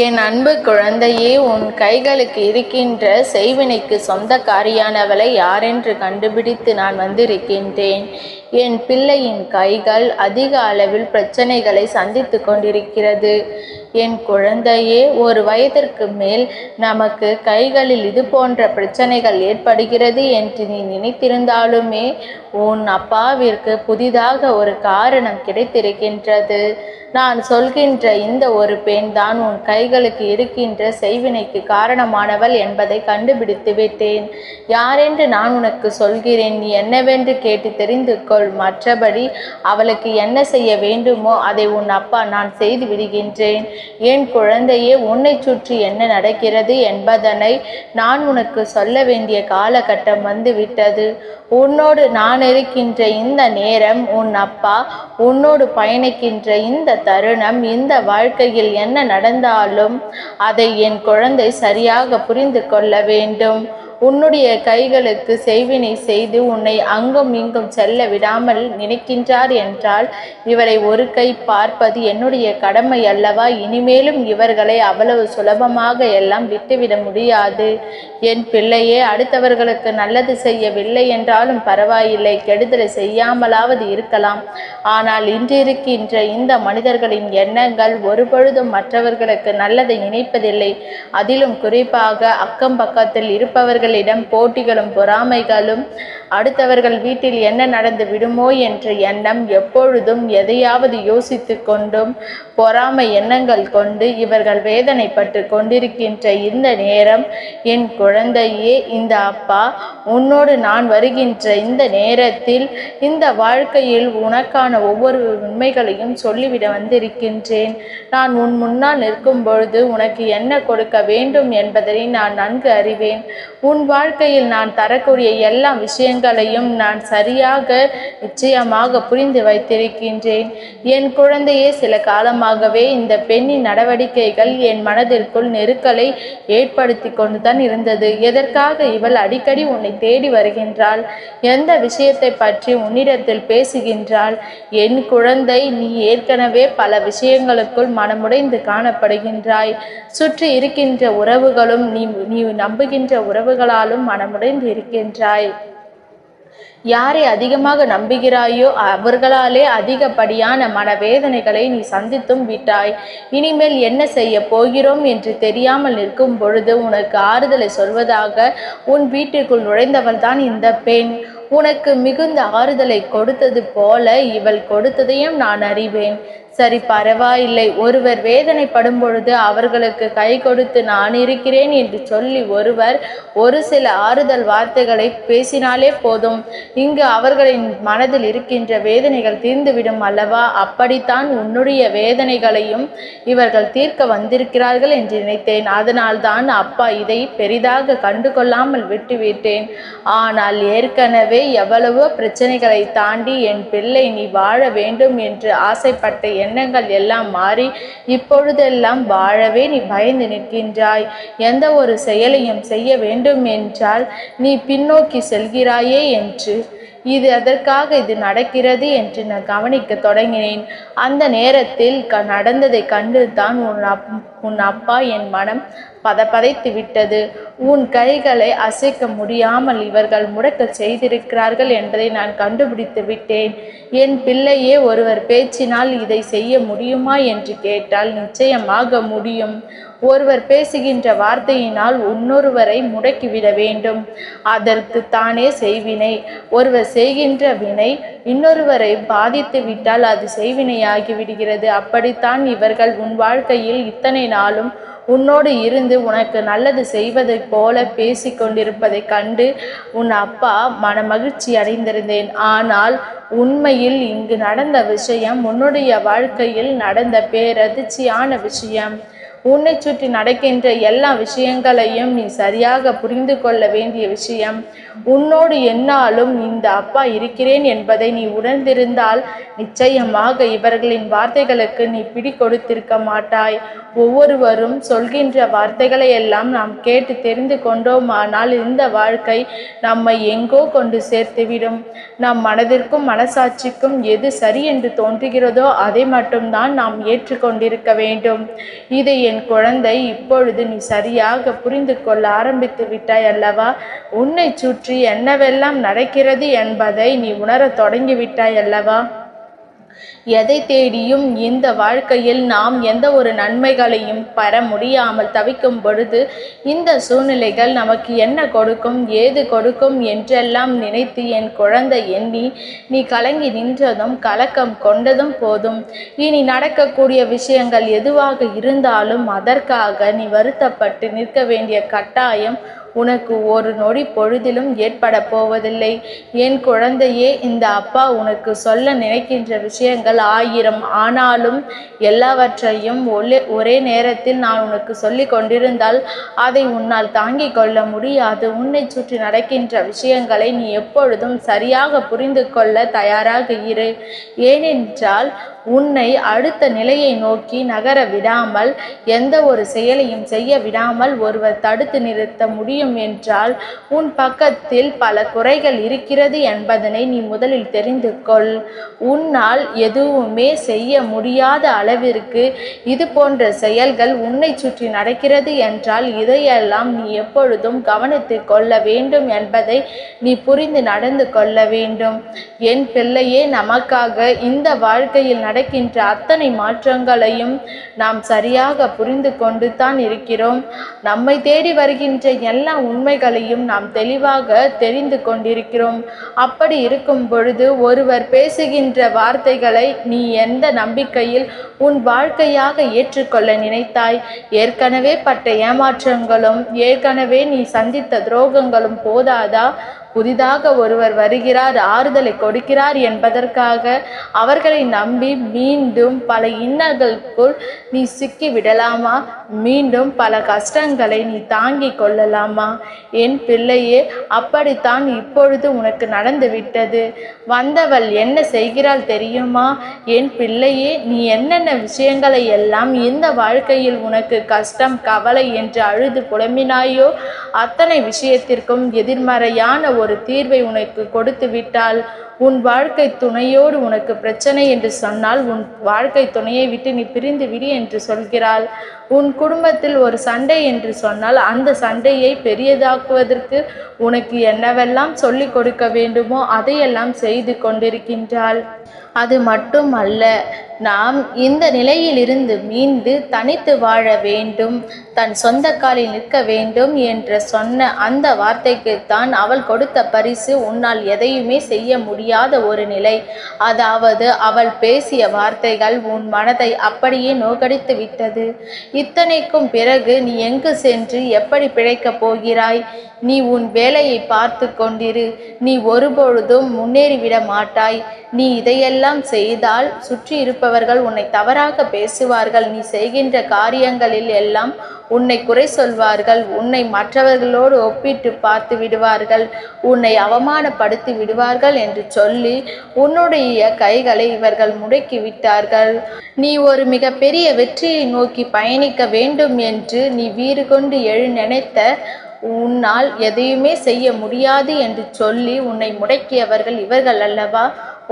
என் அன்பு குழந்தையே, உன் கைகளுக்கு இருக்கின்ற செய்வினைக்கு சொந்தக்காரியானவளை யாரென்று கண்டுபிடித்து நான் வந்திருக்கின்றேன். என் பிள்ளையின் கைகள் அதிக அளவில் பிரச்சனைகளை சந்தித்து கொண்டிருக்கிறது. என் குழந்தையே, ஒரு வயதிற்கு மேல் நமக்கு கைகளில் இது போன்ற பிரச்சனைகள் ஏற்படுகிறது என்று நீ நினைத்திருந்தாலுமே உன் அப்பாவிற்கு புதிதாக ஒரு காரணம் கிடைத்திருக்கின்றது. நான் சொல்கின்ற இந்த ஒரு பெண் தான் உன் கைகளுக்கு இருக்கின்ற செய்வினைக்கு காரணமானவள் என்பதை கண்டுபிடித்து விட்டேன். யாரென்று நான் உனக்கு சொல்கிறேன், நீ என்னவென்று கேட்டு தெரிந்து கொள். மற்றபடி அவளுக்கு என்ன செய்ய வேண்டுமோ அதை உன் அப்பா நான் செய்து விடுகின்றேன். என் குழந்தையே, உன்னை சுற்றி என்ன நடக்கிறது என்பதனை நான் உனக்கு சொல்ல வேண்டிய காலகட்டம் வந்துவிட்டது. உன்னோடு நான் இருக்கின்ற இந்த நேரம், உன் அப்பா உன்னோடு பயணிக்கின்ற இந்த தருணம், இந்த வாழ்க்கையில் என்ன நடந்தாலும் அதை என் குழந்தை சரியாக புரிந்து கொள்ள வேண்டும். உன்னுடைய கைகளுக்கு செய்வினை செய்து உன்னை அங்கும் இங்கும் செல்ல விடாமல் நினைக்கின்றார் என்றால் இவரை ஒரு கை பார்ப்பது என்னுடைய கடமை அல்லவா? இனிமேலும் இவர்களை அவ்வளவு சுலபமாக எல்லாம் விட்டுவிட முடியாது. என் பிள்ளையே, அடுத்தவர்களுக்கு நல்லது செய்யவில்லை என்றாலும் பரவாயில்லை, கெடுதலை செய்யாமலாவது இருக்கலாம். ஆனால் இன்றிருக்கின்ற இந்த மனிதர்களின் எண்ணங்கள் ஒருபொழுதும் மற்றவர்களுக்கு நல்லதை நினைப்பதில்லை. அதிலும் குறிப்பாக அக்கம் பக்கத்தில் இருப்பவர்கள் போட்டிகளும் பொறாமைகளும், அடுத்தவர்கள் வீட்டில் என்ன நடந்து விடுமோ என்ற எண்ணம், எப்பொழுதும் எதையாவது யோசித்து கொண்டும் பொறாமை எண்ணங்கள் கொண்டு இவர்கள் வேதனைப்பட்டு கொண்டிருக்கின்ற இந்த நேரம், என் குழந்தையே, இந்த அப்பா உன்னோடு நான் வருகின்ற இந்த நேரத்தில் இந்த வாழ்க்கையில் உனக்கான ஒவ்வொரு உண்மைகளையும் சொல்லிவிட வந்திருக்கின்றேன். நான் உன் முன்னால் நிற்கும் பொழுது உனக்கு என்ன கொடுக்க வேண்டும் என்பதை நான் நன்கு அறிவேன். உன் வாழ்க்கையில் நான் தரக்கூடிய எல்லா விஷயங்களையும் நான் சரியாக நிச்சயமாக புரிந்து வைத்திருக்கின்றேன். என் குழந்தையே, சில காலமாகவே இந்த பெண்ணின் நடவடிக்கைகள் என் மனதிற்குள் நெருக்கலை ஏற்படுத்தி கொண்டுதான் இருந்தது. எதற்காக இவள் அடிக்கடி உன்னை தேடி வருகின்றாள்? எந்த விஷயத்தை பற்றி உன்னிடத்தில் பேசுகின்றாள்? என் குழந்தை, நீ ஏற்கனவே பல விஷயங்களுக்குள் மனமுடைந்து காணப்படுகின்றாய். சுற்றி இருக்கின்ற உறவுகளும் நீ நம்புகின்ற உறவுகளாலும் மனமுடைந்து இருக்கின்றாய். யாரை அதிகமாக நம்புகிறாயோ அவர்களாலே அதிகப்படியான மனவேதனைகளை நீ சந்தித்தும் விட்டாய். இனிமேல் என்ன செய்ய போகிறோம் என்று தெரியாமல் நிற்கும் பொழுது உனக்கு ஆறுதலை சொல்வதாக உன் வீட்டிற்குள் நுழைந்தவள் தான் இந்த பெண். உனக்கு மிகுந்த ஆறுதலை கொடுத்தது போல இவள் கொடுத்ததையும் நான் அறிவேன். சரி, பரவாயில்லை. ஒருவர் வேதனைப்படும் பொழுது அவர்களுக்கு கை கொடுத்து நான் இருக்கிறேன் என்று சொல்லி ஒருவர் ஒரு சில ஆறுதல் வார்த்தைகளை பேசினாலே போதும், இங்கு அவர்களின் மனதில் இருக்கின்ற வேதனைகள் தீர்ந்துவிடும் அல்லவா? அப்படித்தான் உன்னுடைய வேதனைகளையும் இவர்கள் தீர்க்க வந்திருக்கிறார்கள் என்று நினைத்தேன். அதனால்தான் அப்பா இதை பெரிதாக கண்டு கொள்ளாமல் விட்டுவிட்டேன். ஆனால் ஏற்கனவே எவ்வளவோ பிரச்சனைகளை தாண்டி என் பிள்ளை நீ வாழ வேண்டும் என்று ஆசைப்பட்ட எண்ணங்கள் எல்லாம் மாறி இப்பொழுதெல்லாம் வாழவே நீ பயந்து நிற்கின்றாய். எந்த ஒரு செயலையும் செய்ய வேண்டும் என்றால் நீ பின்னோக்கி செல்கிறாயே என்று, இது அதற்காக இது நடக்கிறது என்று நான் கவனிக்க தொடங்கினேன். அந்த நேரத்தில் நடந்ததை கண்டு தான் உன் அப்பா என் மனம் பதைத்து விட்டது. உன் கைகளை அசைக்க முடியாமல் இவர்கள் முடக்க செய்திருக்கிறார்கள் என்பதை நான் கண்டுபிடித்து விட்டேன். என் பிள்ளையே, ஒருவர் பேச்சினால் இதை செய்ய முடியுமா என்று கேட்டால் நிச்சயமாக முடியும். ஒருவர் பேசுகின்ற வார்த்தையினால் இன்னொருவரை முடக்கிவிட வேண்டும். அதற்கு தானே செய்வினை. ஒருவர் செய்கின்ற வினை இன்னொருவரை பாதித்து விட்டால் அது செய்வினையாகி விடுகிறது. அப்படித்தான் இவர்கள் உன் வாழ்க்கையில் இத்தனை நாளும் உன்னோடு இருந்து உனக்கு நல்லது செய்வதைப் போல பேசி கொண்டிருப்பதை கண்டு உன் அப்பா மனமகிழ்ச்சி அடைந்திருந்தேன். ஆனால் உண்மையில் இங்கு நடந்த விஷயம் உன்னுடைய வாழ்க்கையில் நடந்த பேரதிர்ச்சியான விஷயம். உன்னை சுற்றி நடக்கின்ற எல்லா விஷயங்களையும் நீ சரியாக புரிந்து கொள்ள வேண்டிய விஷயம். உன்னோடு என்னாலும் இந்த அப்பா இருக்கிறேன் என்பதை நீ உணர்ந்திருந்தால் நிச்சயமாக இவர்களின் வார்த்தைகளுக்கு நீ பிடி கொடுத்திருக்க மாட்டாய். ஒவ்வொருவரும் சொல்கின்ற வார்த்தைகளை எல்லாம் நாம் கேட்டு தெரிந்து கொண்டோமானால் இந்த வாழ்க்கை நம்மை எங்கோ கொண்டு சேர்த்துவிடும். நம் மனதிற்கும் மனசாட்சிக்கும் எது சரி என்று தோன்றுகிறதோ அதை மட்டும்தான் நாம் ஏற்றுக்கொண்டிருக்க வேண்டும். இதை என் குழந்தை, இப்பொழுது நீ சரியாக புரிந்து கொள்ள ஆரம்பித்து விட்டாய் அல்லவா? உன்னை சுற்றி என்னவெல்லாம் நடக்கிறது என்பதை நீ உணரத் தொடங்கிவிட்டாய் அல்லவா? எதை தேடியும் இந்த வாழ்க்கையில் நாம் எந்த ஒரு நன்மைகளையும் பெற முடியாமல் தவிக்கும் பொழுது, இந்த சூழ்நிலைகள் நமக்கு என்ன கொடுக்கும், ஏது கொடுக்கும் என்றெல்லாம் நினைத்து என் குழந்தை எண்ணி நீ கலங்கி நின்றதும் கலக்கம் கொண்டதும் போதும். இனி நடக்கக்கூடிய விஷயங்கள் எதுவாக இருந்தாலும் அதற்காக நீ வருத்தப்பட்டு நிற்க வேண்டிய கட்டாயம் உனக்கு ஒரு நொடி பொழுதிலும் ஏற்பட போவதில்லை. என் குழந்தையே, இந்த அப்பா உனக்கு சொல்ல நினைக்கின்ற விஷயங்கள் 1000. ஆனாலும் எல்லாவற்றையும் ஒரே நேரத்தில் நான் உனக்கு சொல்லி கொண்டிருந்தால் அதை உன்னால் தாங்கிக் கொள்ள முடியாது. உன்னை சுற்றி நடக்கின்ற விஷயங்களை நீ எப்பொழுதும் சரியாக புரிந்து கொள்ள தயாராக இரு. ஏனென்றால் உன்னை அடுத்த நிலையை நோக்கி நகர விடாமல், எந்த ஒரு செயலையும் செய்ய விடாமல் ஒருவர் தடுத்து நிறுத்த முடியும் என்றால் உன் பக்கத்தில் பல குறைகள் இருக்கிறது என்பதனை நீ முதலில் தெரிந்து கொள். உன்னால் எதுவுமே செய்ய முடியாத அளவிற்கு இது போன்ற செயல்கள் உன்னை சுற்றி நடக்கிறது என்றால் இதையெல்லாம் நீ எப்பொழுதும் கவனித்து கொள்ள வேண்டும் என்பதை நீ புரிந்து நடந்து கொள்ள வேண்டும். என் பிள்ளையே, நமக்காக இந்த வாழ்க்கையில் நடக்கின்ற அத்தனை மாற்றங்களையும் நாம் சரியாக புரிந்து கொண்டு தான் இருக்கிறோம். நம்மை தேடி வருகின்ற எல்லா உண்மைகளையும் நாம் தெளிவாக தெரிந்து கொண்டிருக்கிறோம். அப்படி இருக்கும் பொழுது ஒருவர் பேசுகின்ற வார்த்தைகளை நீ எந்த நம்பிக்கையில் உன் வாழ்க்கையாக ஏற்றுக்கொள்ள நினைத்தாய்? ஏற்கனவே பட்ட ஏமாற்றங்களும் ஏற்கனவே நீ சந்தித்த துரோகங்களும் போதாதா? புதிதாக ஒருவர் வருகிறார், ஆறுதலை கொடுக்கிறார் என்பதற்காக அவர்களை நம்பி மீண்டும் பல இன்னல்களுக்குள் நீ சிக்கி விடலாமா? மீண்டும் பல கஷ்டங்களை நீ தாங்கிக் கொள்ளலாமா? என் பிள்ளையே, அப்படித்தான் இப்பொழுது உனக்கு நடந்து விட்டது. வந்தவள் என்ன செய்கிறாள் தெரியுமா? என் பிள்ளையே, நீ என்னென்ன விஷயங்களை எல்லாம் இந்த வாழ்க்கையில் உனக்கு கஷ்டம், கவலை என்று அழுது புலம்பினாயோ அத்தனை விஷயத்திற்கும் எதிர்மறையான ஒரு தீர்வை உனக்கு கொடுத்து விட்டாள். உன் வாழ்க்கை துணையோடு உனக்கு பிரச்சனை என்று சொன்னால் உன் வாழ்க்கை துணையை விட்டு நீ பிரிந்து விடு என்று சொல்கிறாள். உன் குடும்பத்தில் ஒரு சண்டை என்று சொன்னால் அந்த சண்டையை பெரியதாக்குவதற்கு உனக்கு என்னவெல்லாம் சொல்லிக் கொடுக்க வேண்டுமோ அதையெல்லாம் செய்து கொண்டிருக்கின்றாள். அது மட்டுமல்ல, நாம் இந்த நிலையிலிருந்து மீண்டு தனித்து வாழ வேண்டும், தன் சொந்த காலில் நிற்க வேண்டும் என்று சொன்ன அந்த வார்த்தைக்குத்தான் அவள் கொடுத்த பரிசு உன்னால் எதையுமே செய்ய முடியாத ஒரு நிலை. அதாவது அவள் பேசிய வார்த்தைகள் உன் மனதை அப்படியே நோகடித்து விட்டது. இத்தனைக்கும் பிறகு நீ எங்கு சென்று எப்படி பிழைக்கப் போகிறாய்? நீ உன் வேலையை பார்த்து கொண்டிரு. நீ ஒருபொழுதும் முன்னேறிவிட மாட்டாய். நீ இதையெல்லாம் செய்தால் சுற்றி இருப்பவர்கள் உன்னை தவறாக பேசுவார்கள். நீ செய்கின்ற காரியங்களில் எல்லாம் உன்னை குறை சொல்வார்கள். உன்னை மற்றவர்களோடு ஒப்பிட்டு பார்த்து விடுவார்கள். உன்னை அவமானப்படுத்தி விடுவார்கள் என்று சொல்லி உன்னுடைய கைகளை இவர்கள் முடக்கி விட்டார்கள். நீ ஒரு மிகப்பெரிய வெற்றியை நோக்கி பயணிக்க வேண்டும் என்று நீ வீறு கொண்டு எழு நினைத்த உன்னால் எதையுமே செய்ய முடியாது என்று சொல்லி உன்னை முடக்கியவர்கள் இவர்கள் அல்லவா?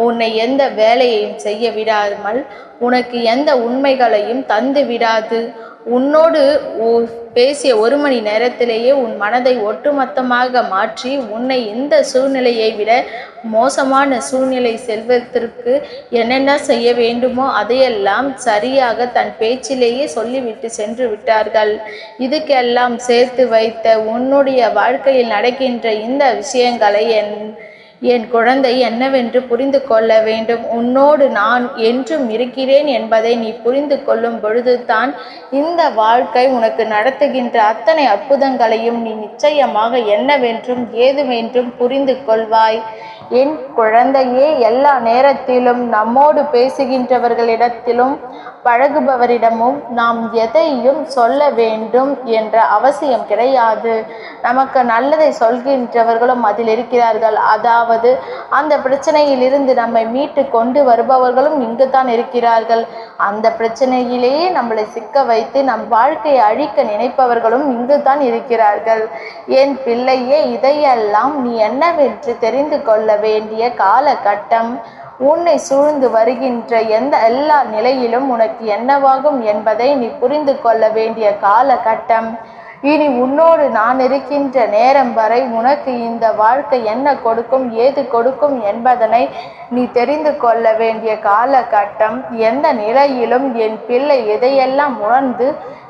உன்னை எந்த வேலையையும் செய்ய விடாமல் உனக்கு எந்த உண்மைகளையும் தந்து விடாது. உன்னோடு பேசிய 1 மணி நேரத்திலேயே உன் மனதை ஒட்டுமொத்தமாக மாற்றி உன்னை இந்த சூழ்நிலையை விட மோசமான சூழ்நிலை செல்வதற்கு என்னென்ன செய்ய வேண்டுமோ அதையெல்லாம் சரியாக தன் பேச்சிலேயே சொல்லிவிட்டு சென்று விட்டார்கள். இதுக்கெல்லாம் சேர்த்து வைத்த உன்னுடைய வாழ்க்கையில் நடக்கின்ற இந்த விஷயங்களை என் குழந்தை என்னவென்று புரிந்து கொள்ள வேண்டும். உன்னோடு நான் என்றும் இருக்கிறேன் என்பதை நீ புரிந்து கொள்ளும் பொழுதுதான் இந்த வாழ்க்கை உனக்கு நடத்துகின்ற அத்தனை அற்புதங்களையும் நீ நிச்சயமாக என்னவென்றும் ஏதுவென்றும் புரிந்து கொள்வாய். என் குழந்தையே, எல்லா நேரத்திலும் நம்மோடு பேசுகின்றவர்களிடத்திலும் பழகுபவரிடமும் நாம் எதையும் சொல்ல வேண்டும் என்ற அவசியம் கிடையாது. நமக்கு நல்லதை சொல்கின்றவர்களும் அதில் இருக்கிறார்கள். அதாவது அந்த பிரச்சனையிலிருந்து நம்மை மீட்டு கொண்டு வருபவர்களும் இங்கு தான் இருக்கிறார்கள். அந்த பிரச்சனையிலேயே நம்மளை சிக்க வைத்து நம் வாழ்க்கையை அழிக்க நினைப்பவர்களும் இங்கு தான் இருக்கிறார்கள். என் பிள்ளையே, இதையெல்லாம் நீ என்னவென்று தெரிந்து கொள்ள வேண்டிய காலகட்டம். உன்னை சூழ்ந்து வருகின்ற எல்லா நிலையிலும் உனக்கு என்னவாகும் என்பதை நீ புரிந்து கொள்ள வேண்டிய காலகட்டம். இனி உன்னோடு நான் இருக்கின்ற நேரம் வரை உனக்கு இந்த வாழ்க்கை என்ன கொடுக்கும், ஏது கொடுக்கும் என்பதனை நீ தெரிந்து கொள்ள வேண்டிய காலகட்டம். எந்த நிலையிலும் என் பிள்ளை எதையெல்லாம் உணர்ந்து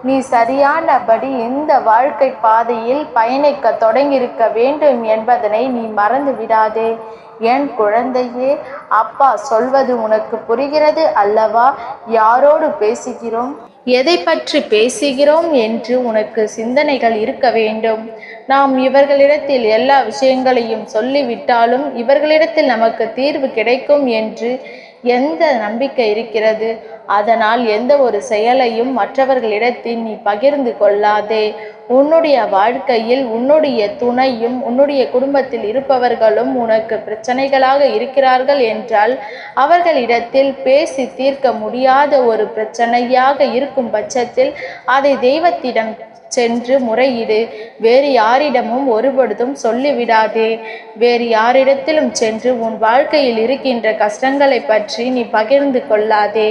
நீ சரியானபடி இந்த வாழ்க்கை பாதையில் பயணிக்க தொடங்கியிருக்க வேண்டும் என்பதனை நீ மறந்து விடாதே. என் குழந்தையே, அப்பா சொல்வது உனக்கு புரிகிறது அல்லவா? யாரோடு பேசுகிறோம், எதை பற்றி பேசுகிறோம் என்று உனக்கு சிந்தனைகள் இருக்க வேண்டும். நாம் இவர்களிடத்தில் எல்லா விஷயங்களையும் சொல்லிவிட்டாலும் இவர்களிடத்தில் நமக்கு தீர்வு கிடைக்கும் என்று எந்த நம்பிக்கை இருக்கிறது? அதனால் எந்த ஒரு செயலையும் மற்றவர்களிடத்தில் நீ பகிர்ந்து கொள்ளாதே. உன்னுடைய வாழ்க்கையில் உன்னுடைய துணையும் உன்னுடைய குடும்பத்தில் இருப்பவர்களும் உனக்கு பிரச்சனைகளாக இருக்கிறார்கள் என்றால் அவர்களிடத்தில் பேசி தீர்க்க முடியாத ஒரு பிரச்சனையாக இருக்கும் பட்சத்தில் அதை தெய்வத்திடம் சென்று முறையிடு. வேறு யாரிடமும் ஒருபொழுதும் சொல்லிவிடாதே. வேறு யாரிடத்திலும் சென்று உன் வாழ்க்கையில் இருக்கின்ற கஷ்டங்களை பற்றி நீ பகிர்ந்து கொள்ளாதே.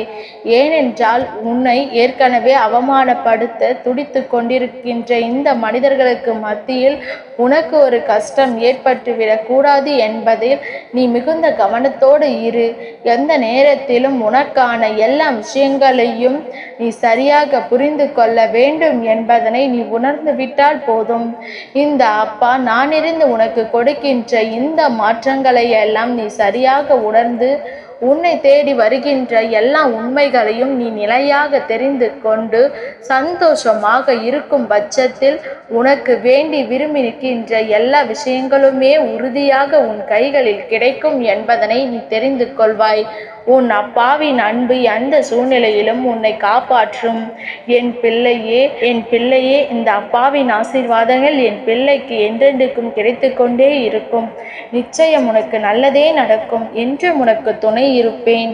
ஏனென்றால் உன்னை ஏற்கனவே அவமானப்படுத்த துடித்து கொண்டிருக்கின்ற இந்த மனிதர்களுக்கு மத்தியில் உனக்கு ஒரு கஷ்டம் ஏற்பட்டுவிடக்கூடாது என்பதில் நீ மிகுந்த கவனத்தோடு இரு. எந்த நேரத்திலும் உனக்கான எல்லா விஷயங்களையும் நீ சரியாக புரிந்து கொள்ள வேண்டும் என்பதனை நீ உணர்ந்து விட்டால் போதும். இந்த அப்பா நானிருந்து உனக்கு கொடுக்கின்ற இந்த மாற்றங்களை எல்லாம் நீ சரியாக உணர்ந்து உன்னை தேடி வருகின்ற எல்லா உண்மைகளையும் நீ நிலையாக தெரிந்து கொண்டு சந்தோஷமாக இருக்கும் பட்சத்தில் உனக்கு வேண்டி விரும்பி நிற்கின்ற எல்லா விஷயங்களுமே உறுதியாக உன் கைகளில் கிடைக்கும் என்பதனை நீ தெரிந்து கொள்வாய். உன் அப்பாவின் அன்பு எந்த சூழ்நிலையிலும் உன்னை காப்பாற்றும். என் பிள்ளையே, இந்த அப்பாவின் ஆசீர்வாதங்கள் என் பிள்ளைக்கு என்றென்றுக்கும் கிடைத்து கொண்டே இருக்கும். நிச்சயம் உனக்கு நல்லதே நடக்கும். என்றும் உனக்கு துணை இருப்பேன்.